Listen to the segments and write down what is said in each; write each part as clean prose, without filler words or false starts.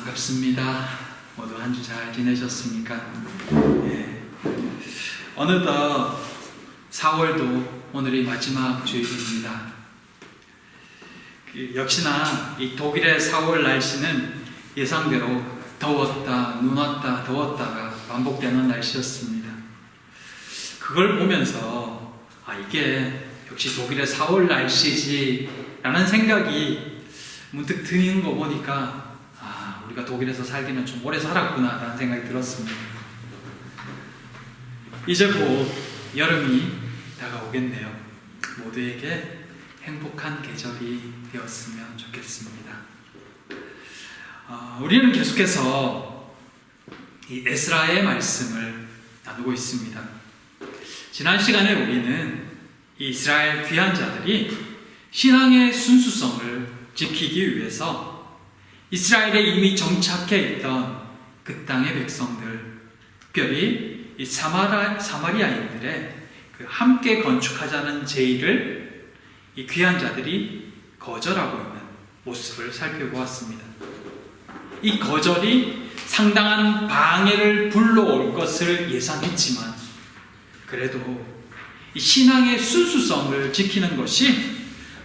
반갑습니다. 모두 한 주 잘 지내셨습니까? 예. 어느덧 4월도 오늘이 마지막 주일입니다. 역시나 이 독일의 4월 날씨는 예상대로 더웠다, 눈 왔다, 더웠다가 반복되는 날씨였습니다. 그걸 보면서 이게 역시 독일의 4월 날씨지 라는 생각이 문득 드는 거 보니까 우리가 독일에서 살기는 좀 오래 살았구나 라는 생각이 들었습니다. 이제 곧 여름이 다가오겠네요. 모두에게 행복한 계절이 되었으면 좋겠습니다. 우리는 계속해서 이 에스라의 말씀을 나누고 있습니다. 지난 시간에 우리는 이 이스라엘 귀한 자들이 신앙의 순수성을 지키기 위해서 이스라엘에 이미 정착해 있던 그 땅의 백성들, 특별히 이 사마리아인들의 그 함께 건축하자는 제의를 이 귀한 자들이 거절하고 있는 모습을 살펴보았습니다. 이 거절이 상당한 방해를 불러올 것을 예상했지만 그래도 이 신앙의 순수성을 지키는 것이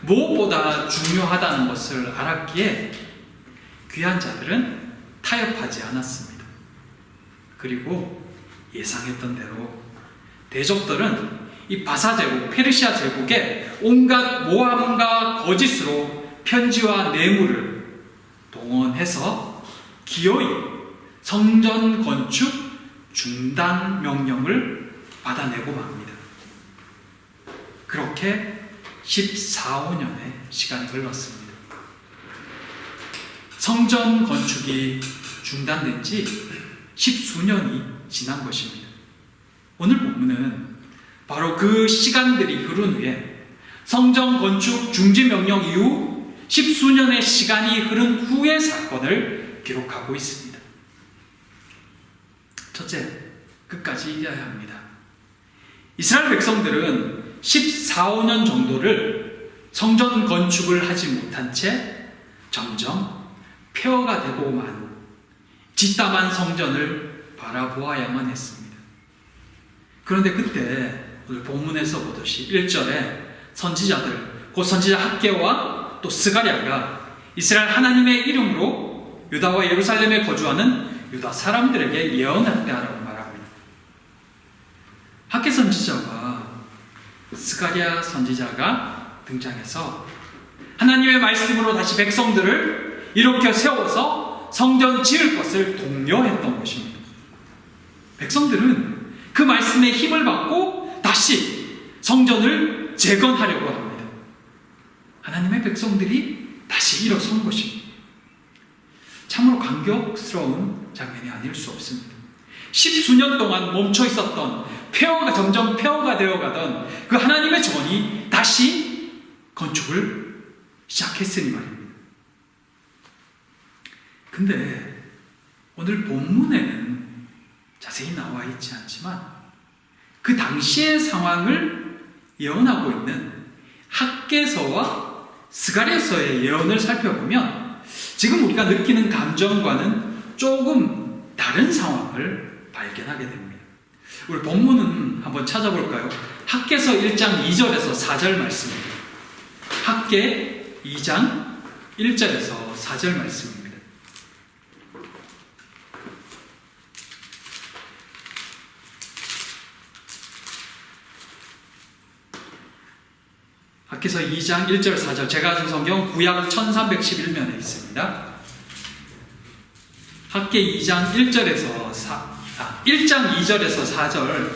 무엇보다 중요하다는 것을 알았기에 귀한 자들은 타협하지 않았습니다. 그리고 예상했던 대로 대적들은 이 바사 제국, 페르시아 제국의 온갖 모함과 거짓으로 편지와 뇌물을 동원해서 기어이 성전 건축 중단 명령을 받아내고 맙니다. 그렇게 14~15년의 시간이 흘렀습니다. 성전 건축이 중단된 지 10수년이 지난 것입니다. 오늘 본문은 바로 그 시간들이 흐른 후에 성전 건축 중지 명령 이후 10수년의 시간이 흐른 후의 사건을 기록하고 있습니다. 첫째, 끝까지 이겨야 합니다. 이스라엘 백성들은 14~15년 정도를 성전 건축을 하지 못한 채 점점 폐허가 되고만 뒷담한 성전을 바라보아야만 했습니다. 그런데 그때 오늘 본문에서 보듯이 1절에 선지자들, 곧 선지자 학개와 또 스가랴가 이스라엘 하나님의 이름으로 유다와 예루살렘에 거주하는 유다 사람들에게 예언했다라고 말합니다. 학개 선지자와 스가랴 선지자가 등장해서 하나님의 말씀으로 다시 백성들을 이렇게 세워서 성전 지을 것을 독려했던 것입니다. 백성들은 그 말씀에 힘을 받고 다시 성전을 재건하려고 합니다. 하나님의 백성들이 다시 일어선 것입니다. 참으로 감격스러운 장면이 아닐 수 없습니다. 10수년 동안 멈춰 있었던 점점 폐허가 되어가던 그 하나님의 전이 다시 건축을 시작했으니 말입니다. 근데 오늘 본문에는 자세히 나와 있지 않지만 그 당시의 상황을 예언하고 있는 학개서와 스가랴서의 예언을 살펴보면 지금 우리가 느끼는 감정과는 조금 다른 상황을 발견하게 됩니다. 우리 본문은 한번 찾아볼까요? 학개서 1장 2절에서 4절 말씀입니다. 학개 2장 1절에서 4절 말씀입니다. 학개서 2장 1절 4절, 제가 가진 성경 구약 1311면에 있습니다. 학개 2장 1장 2절에서 4절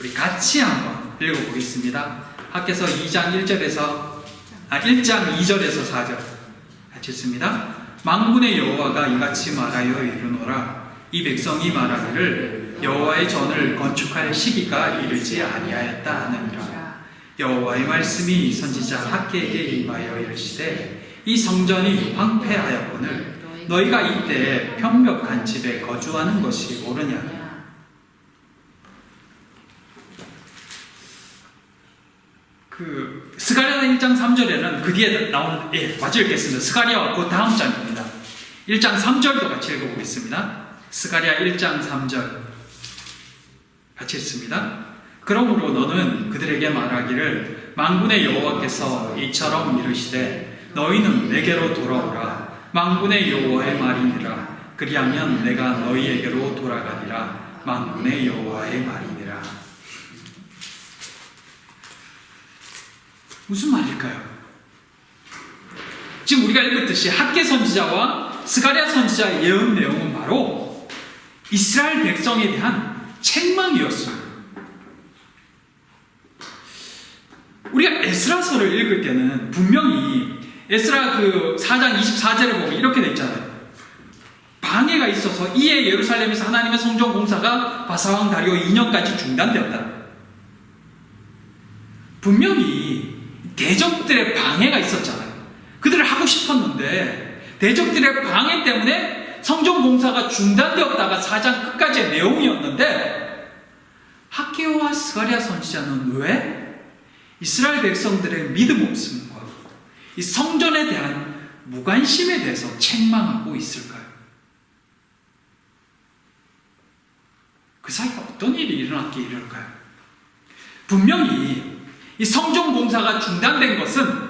우리 같이 한번 읽어보겠습니다. 학개서 2장 1장 2절에서 4절 같이 읽습니다. 만군의 여호와가 이같이 말하여 이르노라. 이 백성이 말하기를 여호와의 전을 건축할 시기가 이르지 아니하였다 하느니라. 여호와의 말씀이 선지자 학개에게 임하여 이르시되 이 성전이 황폐하였거늘 너희가 이때 평벽한 집에 거주하는 것이 옳으냐. 스가랴 1장 3절에는 그 뒤에 나오는, 마저 읽겠습니다. 스가랴와 그 다음 장입니다. 1장 3절도 같이 읽어보겠습니다. 스가랴 1장 3절 같이 읽습니다. 그러므로 너는 그들에게 말하기를 만군의 여호와께서 이처럼 이르시되 너희는 내게로 돌아오라. 만군의 여호와의 말이니라. 그리하면 내가 너희에게로 돌아가니라. 만군의 여호와의 말이니라. 무슨 말일까요? 지금 우리가 읽었듯이 학개 선지자와 스가랴 선지자의 예언 내용은 바로 이스라엘 백성에 대한 책망이었습니다. 우리가 에스라서를 읽을 때는 분명히 에스라 그 4장 24절에 보면 이렇게 돼 있잖아요. 방해가 있어서 이에 예루살렘에서 하나님의 성전 공사가 바사왕 다리오 2년까지 중단되었다. 분명히 대적들의 방해가 있었잖아요. 그들을 하고 싶었는데 대적들의 방해 때문에 성전 공사가 중단되었다가 4장 끝까지의 내용이었는데 학개와 스가랴 선지자는 왜 이스라엘 백성들의 믿음 없음과 이 성전에 대한 무관심에 대해서 책망하고 있을까요? 그 사이에 어떤 일이 일어났기에 이럴까요? 분명히 이 성전 공사가 중단된 것은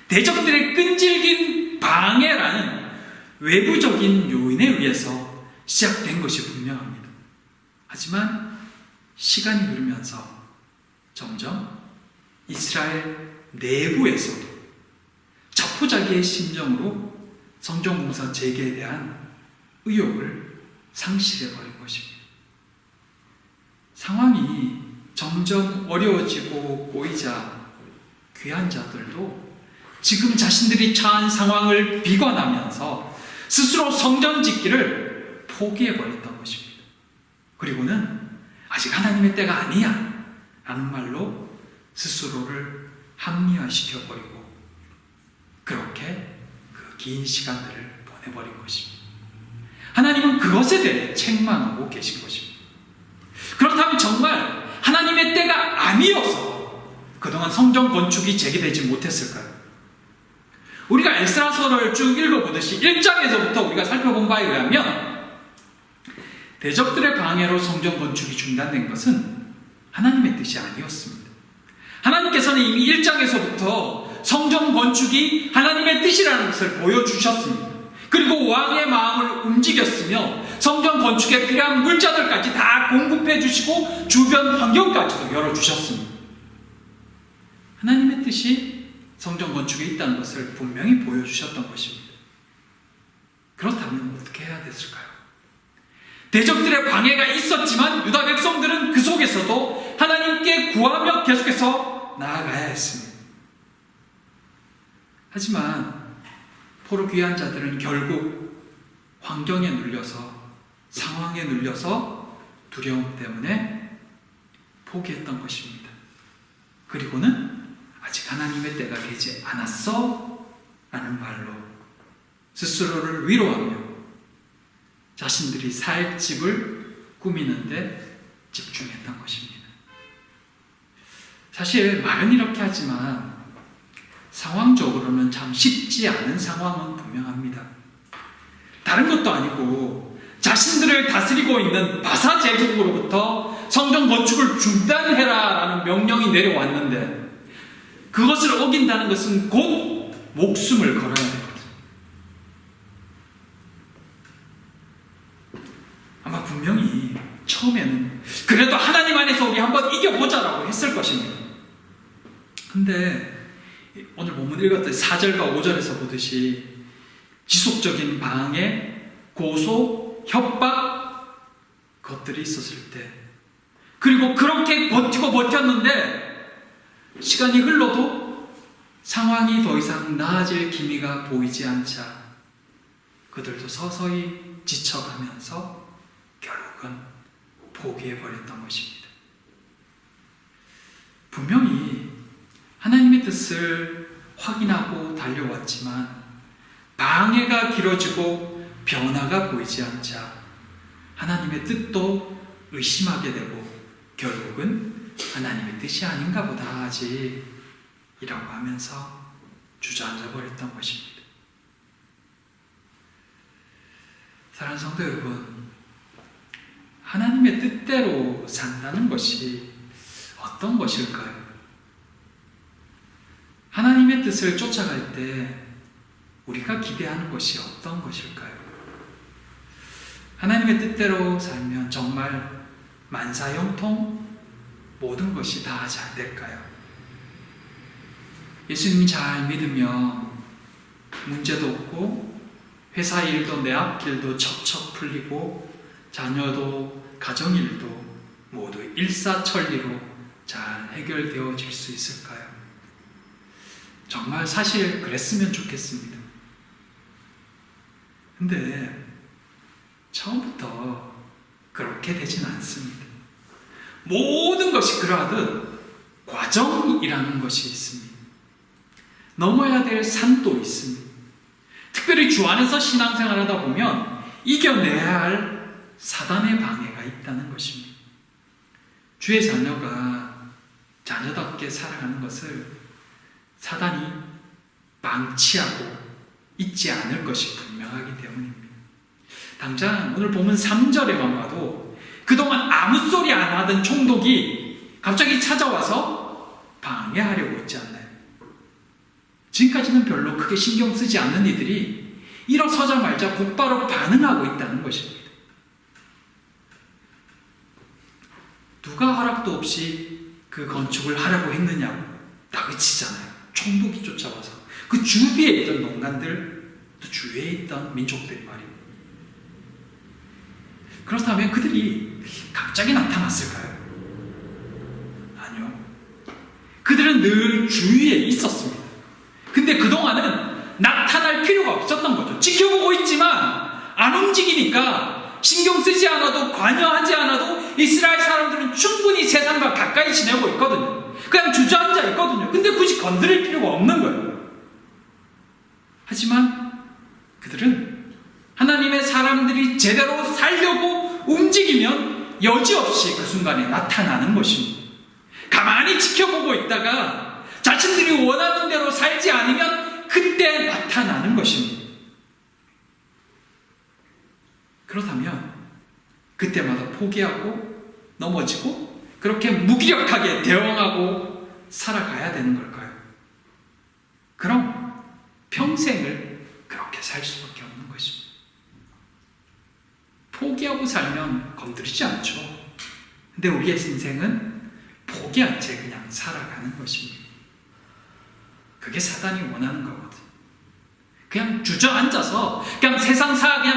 대적들의 끈질긴 방해라는 외부적인 요인에 의해서 시작된 것이 분명합니다. 하지만 시간이 흐르면서 점점 이스라엘 내부에서도 자포자기의 심정으로 성전공사 재개에 대한 의욕을 상실해버린 것입니다. 상황이 점점 어려워지고 꼬이자 귀한 자들도 지금 자신들이 처한 상황을 비관하면서 스스로 성전 짓기를 포기해버렸던 것입니다. 그리고는 아직 하나님의 때가 아니야 라는 말로 스스로를 합리화시켜버리고 그렇게 그 긴 시간들을 보내버린 것입니다. 하나님은 그것에 대해 책망하고 계신 것입니다. 그렇다면 정말 하나님의 때가 아니어서 그동안 성전 건축이 재개되지 못했을까요? 우리가 에스라서를 쭉 읽어보듯이 1장에서부터 우리가 살펴본 바에 의하면 대적들의 방해로 성전 건축이 중단된 것은 하나님의 뜻이 아니었습니다. 하나님께서는 이미 1장에서부터 성전 건축이 하나님의 뜻이라는 것을 보여주셨습니다. 그리고 왕의 마음을 움직였으며 성전 건축에 필요한 물자들까지 다 공급해 주시고 주변 환경까지도 열어주셨습니다. 하나님의 뜻이 성전 건축에 있다는 것을 분명히 보여주셨던 것입니다. 그렇다면 어떻게 해야 됐을까요? 대적들의 방해가 있었지만 유다 백성들은 그 속에서도 하나님께 구하며 계속해서 나아가야 했습니다. 하지만 포로 귀한 자들은 결국 환경에 눌려서 상황에 눌려서 두려움 때문에 포기했던 것입니다. 그리고는 아직 하나님의 때가 되지 않았어 라는 말로 스스로를 위로하며 자신들이 살 집을 꾸미는데 집중했던 것입니다. 사실 말은 이렇게 하지만 상황적으로는 참 쉽지 않은 상황은 분명합니다. 다른 것도 아니고 자신들을 다스리고 있는 바사 제국으로부터 성전 건축을 중단해라 라는 명령이 내려왔는데 그것을 어긴다는 것은 곧 목숨을 걸어야 되거든요. 아마 분명히 처음에는 그래도 하나님 안에서 우리 한번 이겨보자라고 했을 것입니다. 근데 오늘 본문 읽었듯이 4절과 5절에서 보듯이 지속적인 방해, 고소, 협박 것들이 있었을 때 그리고 그렇게 버티고 버텼는데 시간이 흘러도 상황이 더 이상 나아질 기미가 보이지 않자 그들도 서서히 지쳐가면서 결국은 포기해버렸던 것입니다. 분명히 하나님의 뜻을 확인하고 달려왔지만 방해가 길어지고 변화가 보이지 않자 하나님의 뜻도 의심하게 되고 결국은 하나님의 뜻이 아닌가 보다 하지 이라고 하면서 주저앉아 버렸던 것입니다. 사랑하는 성도 여러분, 하나님의 뜻대로 산다는 것이 어떤 것일까요? 하나님의 뜻을 쫓아갈 때 우리가 기대하는 것이 어떤 것일까요? 하나님의 뜻대로 살면 정말 만사형통 모든 것이 다 잘 될까요? 예수님 잘 믿으면 문제도 없고 회사 일도 내 앞길도 척척 풀리고 자녀도 가정일도 모두 일사천리로 잘 해결되어질 수 있을까요? 정말 사실 그랬으면 좋겠습니다. 근데 처음부터 그렇게 되진 않습니다. 모든 것이 그러하듯 과정이라는 것이 있습니다. 넘어야 될 산도 있습니다. 특별히 주 안에서 신앙생활 하다 보면 이겨내야 할 사단의 방해가 있다는 것입니다. 주의 자녀답게 살아가는 것을 사단이 방치하고 있지 않을 것이 분명하기 때문입니다. 당장 오늘 보면 3절에만 봐도 그동안 아무 소리 안 하던 총독이 갑자기 찾아와서 방해하려고 있지 않나요? 지금까지는 별로 크게 신경 쓰지 않는 이들이 일어서자마자 곧바로 반응하고 있다는 것입니다. 누가 허락도 없이 그 건축을 하려고 했느냐고 다그치잖아요. 총독이 쫓아와서 그 주위에 있던 농간들, 또 주위에 있던 민족들이 말입니다. 그렇다면 그들이 갑자기 나타났을까요? 아니요. 그들은 늘 주위에 있었습니다. 근데 그동안은 나타날 필요가 없었던 거죠. 지켜보고 있지만 안 움직이니까 신경 쓰지 않아도, 관여하지 않아도 이스라엘 사람들은 충분히 세상과 가까이 지내고 있거든요. 그냥 주저앉아 있거든요. 근데 굳이 건드릴 필요가 없는 거예요. 하지만 그들은 하나님의 사람들이 제대로 살려고 움직이면 여지없이 그 순간에 나타나는 것입니다. 가만히 지켜보고 있다가 자신들이 원하는 대로 살지 않으면 그때 나타나는 것입니다. 그렇다면 그때마다 포기하고 넘어지고 그렇게 무기력하게 대응하고 살아가야 되는 걸까요? 그럼 평생을 그렇게 살 수밖에 없는 것입니다. 포기하고 살면 건드리지 않죠. 근데 우리의 인생은 포기한 채 그냥 살아가는 것입니다. 그게 사단이 원하는 거거든요. 그냥 주저앉아서 그냥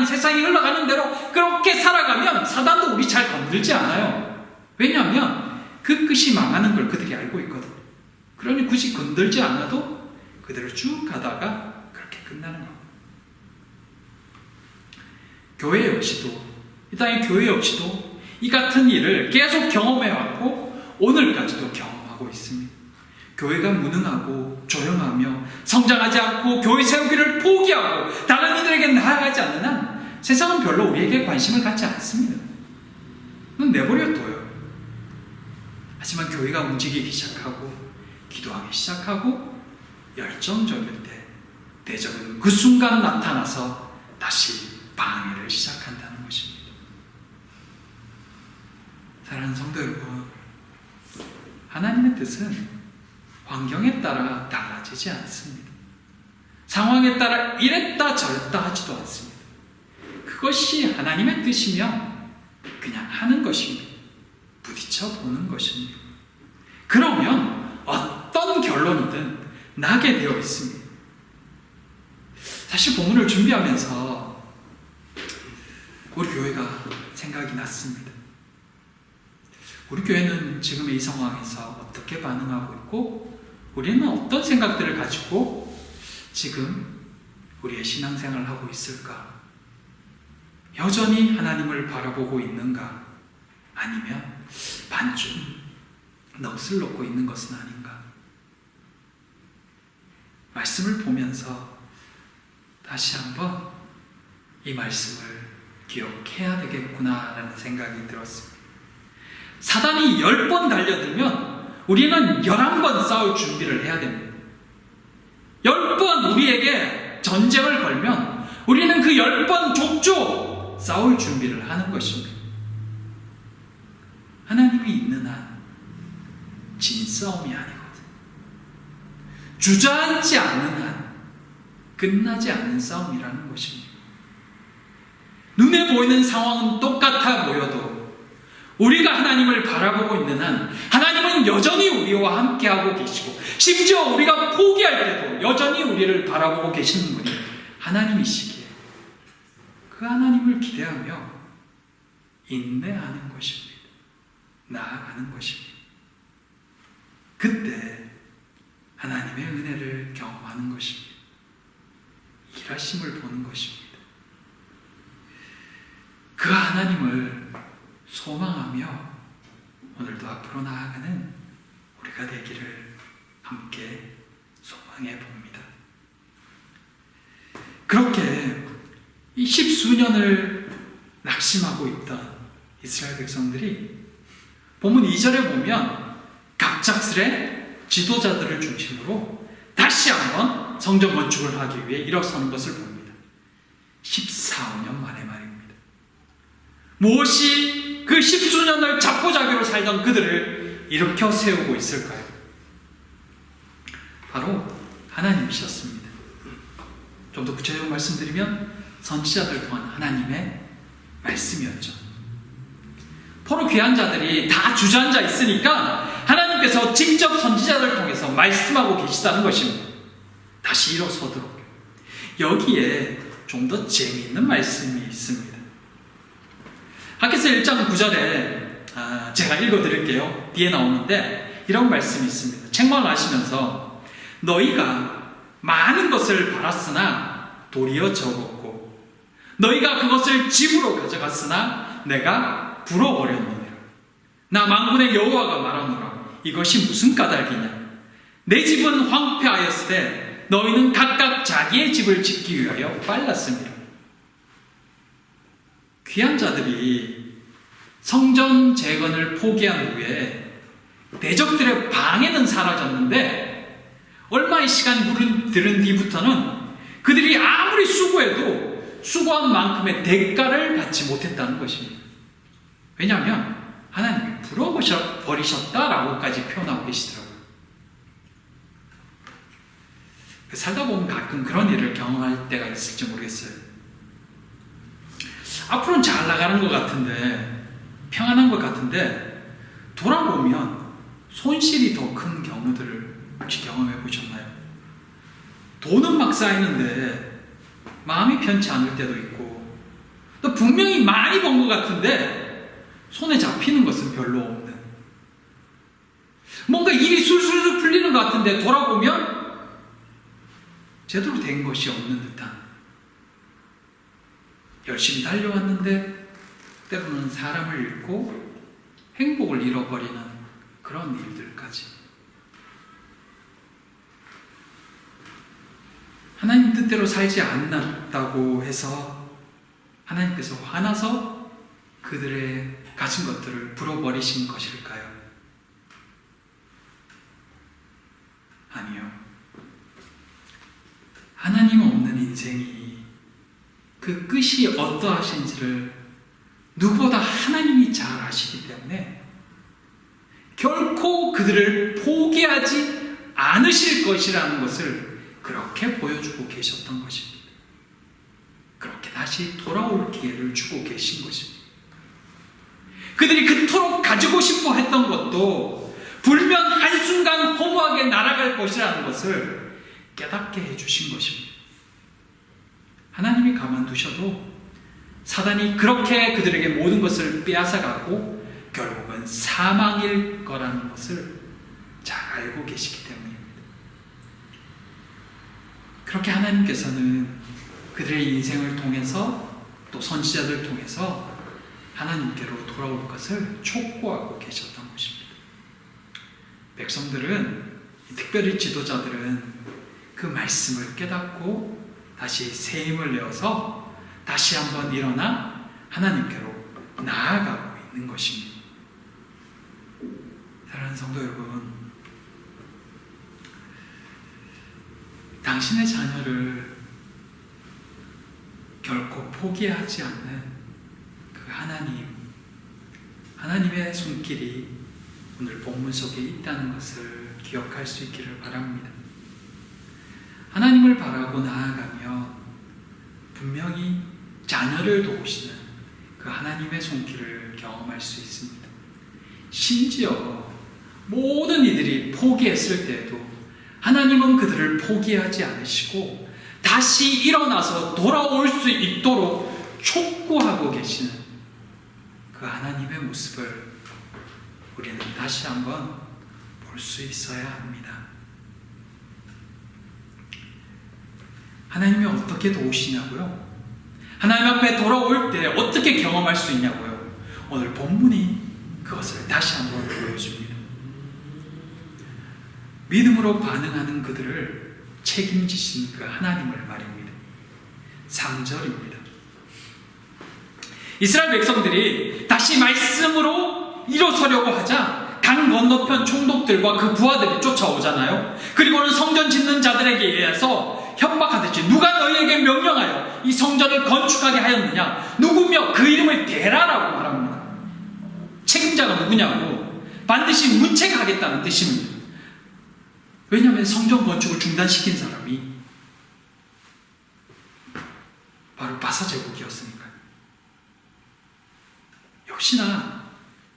세상이 흘러가는 대로 그렇게 살아가면 사단도 우리 잘 건들지 않아요. 왜냐하면 그 끝이 망하는 걸 그들이 알고 있거든요. 그러니 굳이 건들지 않아도 그대로 쭉 가다가 그렇게 끝나는 겁니다. 교회 역시도, 이 땅의 교회 역시도 이 같은 일을 계속 경험해왔고 오늘까지도 경험하고 있습니다. 교회가 무능하고 조용하며 성장하지 않고 교회 세우기를 포기하고 다른 이들에게 나아가지 않는 한 세상은 별로 우리에게 관심을 갖지 않습니다. 내버려둬요. 하지만 교회가 움직이기 시작하고 기도하기 시작하고 열정적일 때 대적은 그 순간 나타나서 다시 방해를 시작한다는 것입니다. 사랑하는 성도 여러분, 하나님의 뜻은 환경에 따라 달라지지 않습니다. 상황에 따라 이랬다 저랬다 하지도 않습니다. 그것이 하나님의 뜻이면 그냥 하는 것입니다. 부딪혀 보는 것입니다. 그러면 어떤 결론이든 나게 되어 있습니다. 사실 본문을 준비하면서 우리 교회가 생각이 났습니다. 우리 교회는 지금의 이 상황에서 어떻게 반응하고 있고 우리는 어떤 생각들을 가지고 지금 우리의 신앙생활을 하고 있을까? 여전히 하나님을 바라보고 있는가? 아니면 반쯤 넋을 놓고 있는 것은 아닌가? 말씀을 보면서 다시 한번 이 말씀을 기억해야 되겠구나라는 생각이 들었습니다. 사단이 10번 달려들면 우리는 11번 싸울 준비를 해야 됩니다. 10번 우리에게 전쟁을 걸면 우리는 그 10번 족족 싸울 준비를 하는 것입니다. 하나님이 있는 한 진싸움이 아니거든. 주저앉지 않는 한 끝나지 않는 싸움이라는 것입니다. 눈에 보이는 상황은 똑같아 보여도 우리가 하나님을 바라보고 있는 한 하나님은 여전히 우리와 함께하고 계시고, 심지어 우리가 포기할 때도 여전히 우리를 바라보고 계시는 분이 하나님이시기에 그 하나님을 기대하며 인내하는 것입니다. 나아가는 것입니다. 그때 하나님의 은혜를 경험하는 것입니다. 일하심을 보는 것입니다. 그 하나님을 소망하며 오늘도 앞으로 나아가는 우리가 되기를 함께 소망해 봅니다. 그렇게 이 십수년을 낙심하고 있던 이스라엘 백성들이 본문 2절에 보면 갑작스레 지도자들을 중심으로 다시 한번 성전 건축을 하기 위해 일어서는 것을 봅니다. 14년 만에 말입니다. 무엇이 그 십수년을 잡고자기로 살던 그들을 일으켜 세우고 있을까요? 바로 하나님이셨습니다. 좀 더 구체적으로 말씀드리면 선지자들 통한 하나님의 말씀이었죠. 포로 귀한 자들이 다 주저앉아 있으니까 하나님께서 직접 선지자들 통해서 말씀하고 계시다는 것입니다. 다시 일어서도록. 여기에 좀 더 재미있는 말씀이 있습니다. 학개서 1장 9절에 제가 읽어드릴게요. 뒤에 나오는데 이런 말씀이 있습니다. 책망을 하시면서 너희가 많은 것을 바랐으나 도리어 적었고 너희가 그것을 집으로 가져갔으나 내가 불어버렸느니라. 나 만군의 여호와가 말하노라. 이것이 무슨 까닭이냐. 내 집은 황폐하였으되 너희는 각각 자기의 집을 짓기 위하여 빨랐습니다. 귀한 자들이 성전 재건을 포기한 후에 대적들의 방해는 사라졌는데 얼마의 시간이 들은 뒤부터는 그들이 아무리 수고해도 수고한 만큼의 대가를 받지 못했다는 것입니다. 왜냐하면 하나님이 불어버리셨다라고까지 표현하고 계시더라고요. 살다 보면 가끔 그런 일을 경험할 때가 있을지 모르겠어요. 앞으로는 잘 나가는 것 같은데, 평안한 것 같은데 돌아보면 손실이 더 큰 경우들을 혹시 경험해 보셨나요? 돈은 막 쌓이는데 마음이 편치 않을 때도 있고, 또 분명히 많이 번 것 같은데 손에 잡히는 것은 별로 없는, 뭔가 일이 술술 풀리는 것 같은데 돌아보면 제대로 된 것이 없는 듯한, 열심히 달려왔는데 때로는 사람을 잃고 행복을 잃어버리는 그런 일들까지. 하나님 뜻대로 살지 않았다고 해서 하나님께서 화나서 그들의 가진 것들을 불어버리신 것일까요? 아니요. 하나님 없는 인생이 그 끝이 어떠하신지를 누구보다 하나님이 잘 아시기 때문에 결코 그들을 포기하지 않으실 것이라는 것을 그렇게 보여주고 계셨던 것입니다. 그렇게 다시 돌아올 기회를 주고 계신 것입니다. 그들이 그토록 가지고 싶어 했던 것도 불면 한순간 허무하게 날아갈 것이라는 것을 깨닫게 해주신 것입니다. 하나님이 가만두셔도 사단이 그렇게 그들에게 모든 것을 빼앗아가고 결국은 사망일 거라는 것을 잘 알고 계시기 때문입니다. 그렇게 하나님께서는 그들의 인생을 통해서 또 선지자들 통해서 하나님께로 돌아올 것을 촉구하고 계셨던 것입니다. 백성들은, 특별히 지도자들은 그 말씀을 깨닫고 다시 새 힘을 내어서 다시 한번 일어나 하나님께로 나아가고 있는 것입니다. 사랑하는 성도 여러분, 당신의 자녀를 결코 포기하지 않는 하나님의 손길이 오늘 본문 속에 있다는 것을 기억할 수 있기를 바랍니다. 하나님을 바라고 나아가면 분명히 자녀를 도우시는 그 하나님의 손길을 경험할 수 있습니다. 심지어 모든 이들이 포기했을 때에도 하나님은 그들을 포기하지 않으시고 다시 일어나서 돌아올 수 있도록 촉구하고 계시는 그 하나님의 모습을 우리는 다시 한번 볼 수 있어야 합니다. 하나님이 어떻게 도우시냐고요? 하나님 앞에 돌아올 때 어떻게 경험할 수 있냐고요? 오늘 본문이 그것을 다시 한번 보여줍니다. 믿음으로 반응하는 그들을 책임지신 그 하나님을 말입니다. 3절입니다. 이스라엘 백성들이 다시 말씀으로 일어서려고 하자 강 건너편 총독들과 그 부하들이 쫓아오잖아요. 그리고는 성전 짓는 자들에게 의해서 협박하듯이 누가 너희에게 명령하여 이 성전을 건축하게 하였느냐? 누구며 그 이름을 대라라고 말합니다. 책임자가 누구냐고 반드시 문책하겠다는 뜻입니다. 왜냐하면 성전 건축을 중단시킨 사람이 바로 바사 제국이었으니까요. 역시나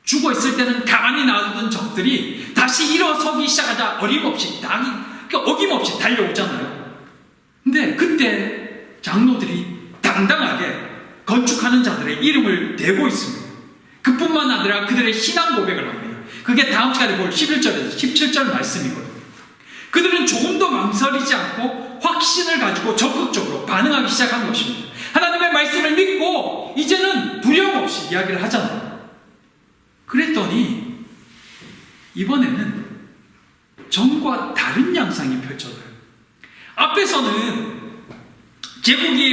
죽어있을 때는 가만히 놔두던 적들이 다시 일어서기 시작하자 어김없이 달려오잖아요. 근데 그때 장로들이 당당하게 건축하는 자들의 이름을 대고 있습니다. 그뿐만 아니라 그들의 신앙 고백을 합니다. 그게 다음 시간에 볼 11절에서 17절 말씀이거든요. 그들은 조금도 망설이지 않고 확신을 가지고 적극적으로 반응하기 시작한 것입니다. 하나님의 말씀을 믿고 이제는 두려움 없이 이야기를 하잖아요. 그랬더니 이번에는 전과 다른 양상이 펼쳐져요. 앞에서는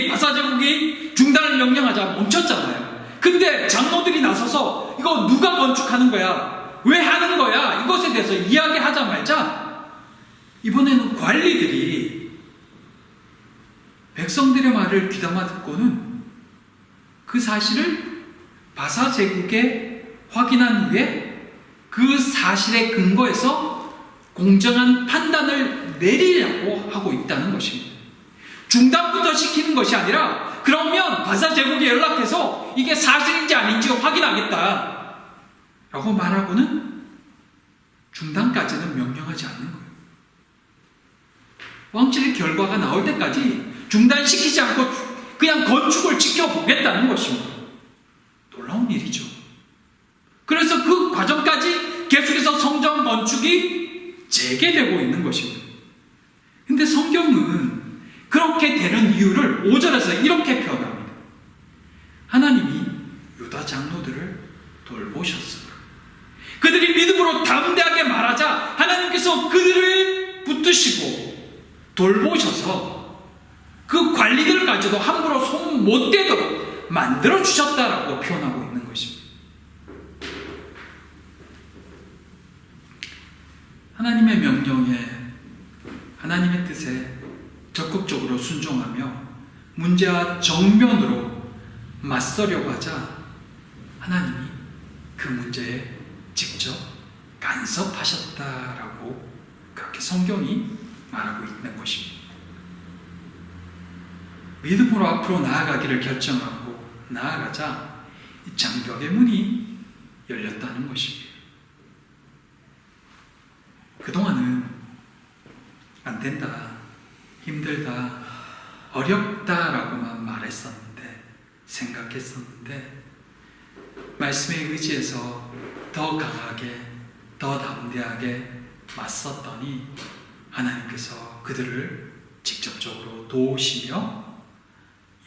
바사 제국이 중단을 명령하자 멈췄잖아요. 근데 장로들이 나서서 이거 누가 건축하는 거야? 왜 하는 거야? 이것에 대해서 이야기하자 말자 이번에는 관리들이 백성들의 말을 귀담아 듣고는 그 사실을 바사 제국에 확인한 후에 그 사실에 근거해서 공정한 판단을 내리려고 하고 있다는 것입니다. 중단부터 시키는 것이 아니라 그러면 바사 제국에 연락해서 이게 사실인지 아닌지 확인하겠다 라고 말하고는 중단까지는 명령하지 않는 거예요. 왕실의 결과가 나올 때까지 중단시키지 않고 그냥 건축을 지켜보겠다는 것입니다. 놀라운 일이죠. 그래서 그 과정까지 계속해서 성전 건축이 재개되고 있는 것입니다. 근데 성경은 그렇게 되는 이유를 5절에서 이렇게 표현합니다. 하나님이 유다 장로들을 돌보셨습니다. 그들이 믿음으로 담대하게 말하자 하나님께서 그들을 붙드시고 돌보셔서 그 관리들까지도 함부로 손 못 대도록 만들어 주셨다라고 표현하고 있는 것입니다. 하나님의 명령에 하나님의 뜻에 적극적으로 순종하며 문제와 정면으로 맞서려고 하자 하나님이 그 문제에 직접 간섭하셨다라고 그렇게 성경이 말하고 있는 것입니다. 믿음으로 앞으로 나아가기를 결정하고 나아가자 이 장벽의 문이 열렸다는 것입니다. 그동안은 안 된다, 힘들다, 어렵다라고만 말했었는데 생각했었는데 말씀에 의지해서 더 강하게 더 담대하게 맞섰더니 하나님께서 그들을 직접적으로 도우시며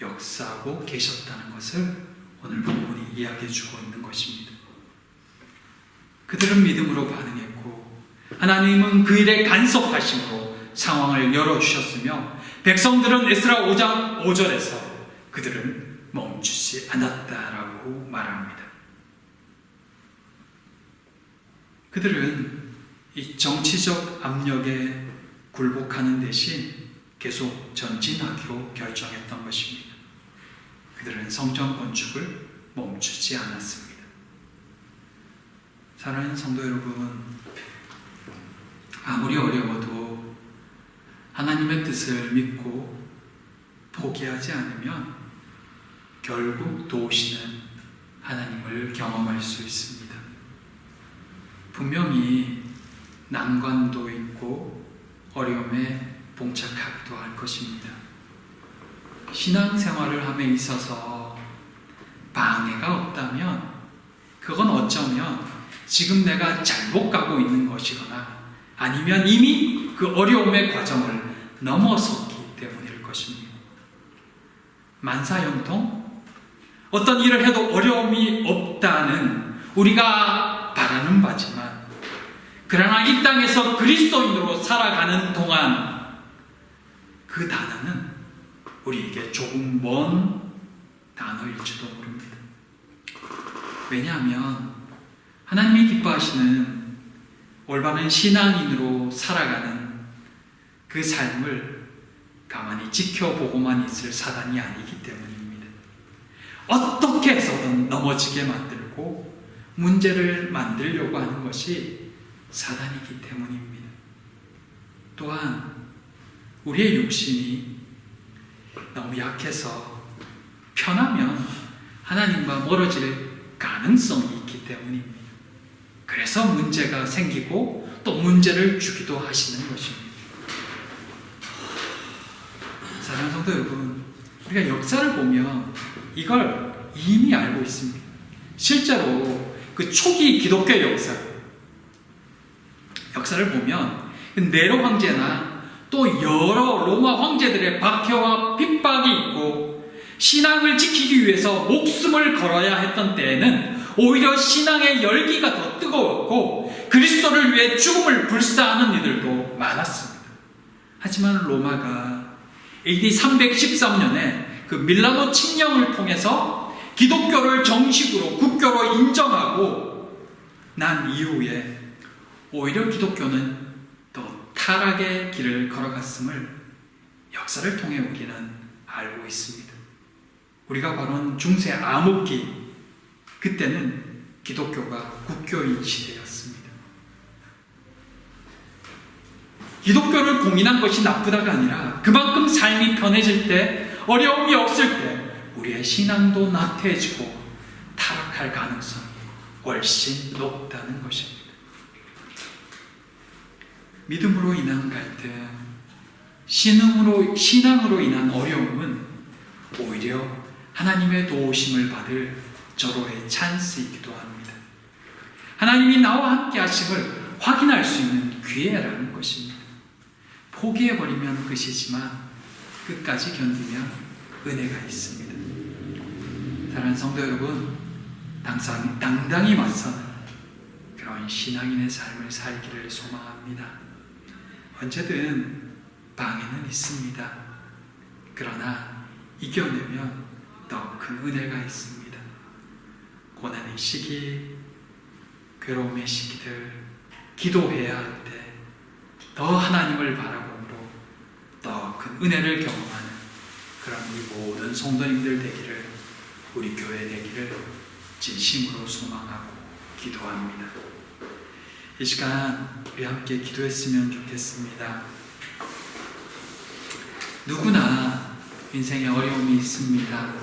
역사하고 계셨다는 것을 오늘 본문이 이야기해주고 있는 것입니다. 그들은 믿음으로 반응했고 하나님은 그 일에 간섭하심으로 상황을 열어주셨으며 백성들은 에스라 5장 5절에서 그들은 멈추지 않았다라고 말합니다. 그들은 이 정치적 압력에 굴복하는 대신 계속 전진하기로 결정했던 것입니다. 그들은 성전 건축을 멈추지 않았습니다. 사랑하는 성도 여러분, 아무리 어려워도 하나님의 뜻을 믿고 포기하지 않으면 결국 도우시는 하나님을 경험할 수 있습니다. 분명히 난관도 있고 어려움에 봉착하기도 할 것입니다. 신앙생활을 함에 있어서 방해가 없다면 그건 어쩌면 지금 내가 잘못 가고 있는 것이거나 아니면 이미 그 어려움의 과정을 넘어섰기 때문일 것입니다. 만사형통? 어떤 일을 해도 어려움이 없다는 우리가 바라는 바지만, 그러나 이 땅에서 그리스도인으로 살아가는 동안 그 단어는 우리에게 조금 먼 단어일지도 모릅니다. 왜냐하면 하나님이 기뻐하시는 올바른 신앙인으로 살아가는 그 삶을 가만히 지켜보고만 있을 사단이 아니기 때문입니다. 어떻게 해서든 넘어지게 만들고 문제를 만들려고 하는 것이 사단이기 때문입니다. 또한 우리의 육신이 너무 약해서 편하면 하나님과 멀어질 가능성이 있기 때문입니다. 그래서 문제가 생기고 또 문제를 주기도 하시는 것입니다. 사랑하는 성도 여러분, 우리가 역사를 보면 이걸 이미 알고 있습니다. 실제로 그 초기 기독교 역사를 보면 네로 황제나 또 여러 로마 황제들의 박해와 핍박이 있고 신앙을 지키기 위해서 목숨을 걸어야 했던 때에는 오히려 신앙의 열기가 더 뜨거웠고 그리스도를 위해 죽음을 불사하는 이들도 많았습니다. 하지만 로마가 AD 313년에 그 밀라노 칙령을 통해서 기독교를 정식으로 국교로 인정하고 난 이후에 오히려 기독교는 더 타락의 길을 걸어갔음을 역사를 통해 우리는 알고 있습니다. 우리가 바로 중세 암흑기, 그때는 기독교가 국교인 시대였습니다. 기독교를 공인한 것이 나쁘다가 아니라 그만큼 삶이 편해질 때, 어려움이 없을 때 우리의 신앙도 나태해지고 타락할 가능성이 훨씬 높다는 것입니다. 믿음으로 인한 갈등, 신앙으로 인한 어려움은 오히려 하나님의 도우심을 받을 절호의 찬스이기도 합니다. 하나님이 나와 함께 하심을 확인할 수 있는 기회라는 것입니다. 포기해버리면 끝이지만 끝까지 견디면 은혜가 있습니다. 사랑하는 성도 여러분, 당당히 맞서는 그런 신앙인의 삶을 살기를 소망합니다. 언제든 방해는 있습니다. 그러나 이겨내면 더 큰 은혜가 있습니다. 고난의 시기, 괴로움의 시기들, 기도해야 할 때 더 하나님을 바라보므로 더 큰 은혜를 경험하는 그런 우리 모든 성도님들 되기를, 우리 교회 되기를 진심으로 소망하고 기도합니다. 이 시간 우리 함께 기도했으면 좋겠습니다. 누구나 인생에 어려움이 있습니다.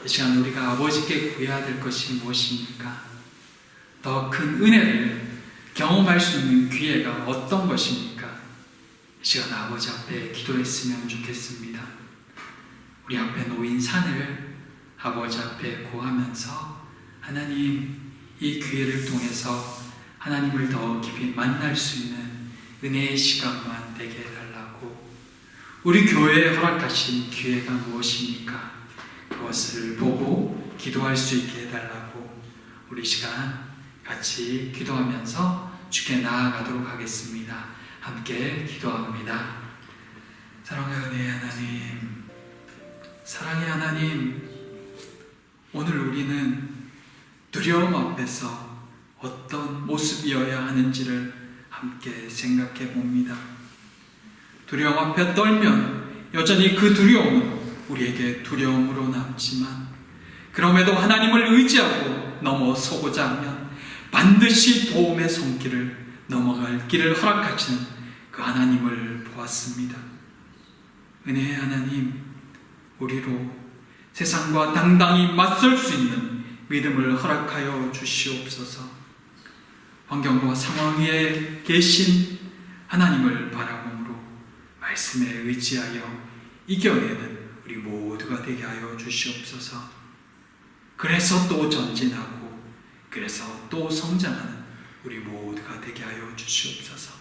이 시간 우리가 아버지께 구해야 될 것이 무엇입니까? 더 큰 은혜를 경험할 수 있는 기회가 어떤 것입니까? 이 시간 아버지 앞에 기도했으면 좋겠습니다. 우리 앞에 놓인 산을 아버지 앞에 고하면서 하나님, 이 기회를 통해서 하나님을 더 깊이 만날 수 있는 은혜의 시간만 되게 해달라고, 우리 교회에 허락하신 기회가 무엇입니까? 그것을 보고 기도할 수 있게 해달라고 우리 시간 같이 기도하면서 주께 나아가도록 하겠습니다. 함께 기도합니다. 사랑의 은혜의 하나님, 사랑의 하나님, 오늘 우리는 두려움 앞에서 어떤 모습이어야 하는지를 함께 생각해 봅니다. 두려움 앞에 떨면 여전히 그 두려움은 우리에게 두려움으로 남지만 그럼에도 하나님을 의지하고 넘어서고자 하면 반드시 도움의 손길을 넘어갈 길을 허락하시는 그 하나님을 보았습니다. 은혜의 하나님, 우리로 세상과 당당히 맞설 수 있는 믿음을 허락하여 주시옵소서. 환경과 상황 위에 계신 하나님을 바라봄으로 말씀에 의지하여 이겨내는 우리 모두가 되게 하여 주시옵소서. 그래서 또 전진하고 그래서 또 성장하는 우리 모두가 되게 하여 주시옵소서.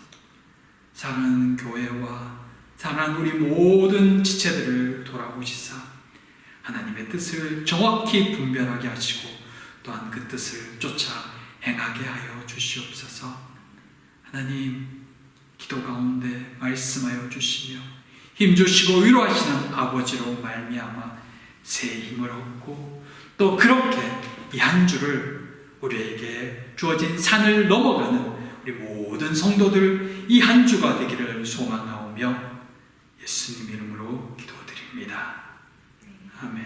사랑하는 교회와 사랑하는 우리 모든 지체들을 돌아보시사 하나님의 뜻을 정확히 분별하게 하시고 또한 그 뜻을 쫓아 행하게 하여 주시옵소서. 하나님, 기도 가운데 말씀하여 주시며 힘주시고 위로하시는 아버지로 말미암아 새 힘을 얻고 또 그렇게 이 한 주를 우리에게 주어진 산을 넘어가는 우리 모든 성도들 이 한 주가 되기를 소망하오며 예수님 이름으로 기도드립니다. 아멘.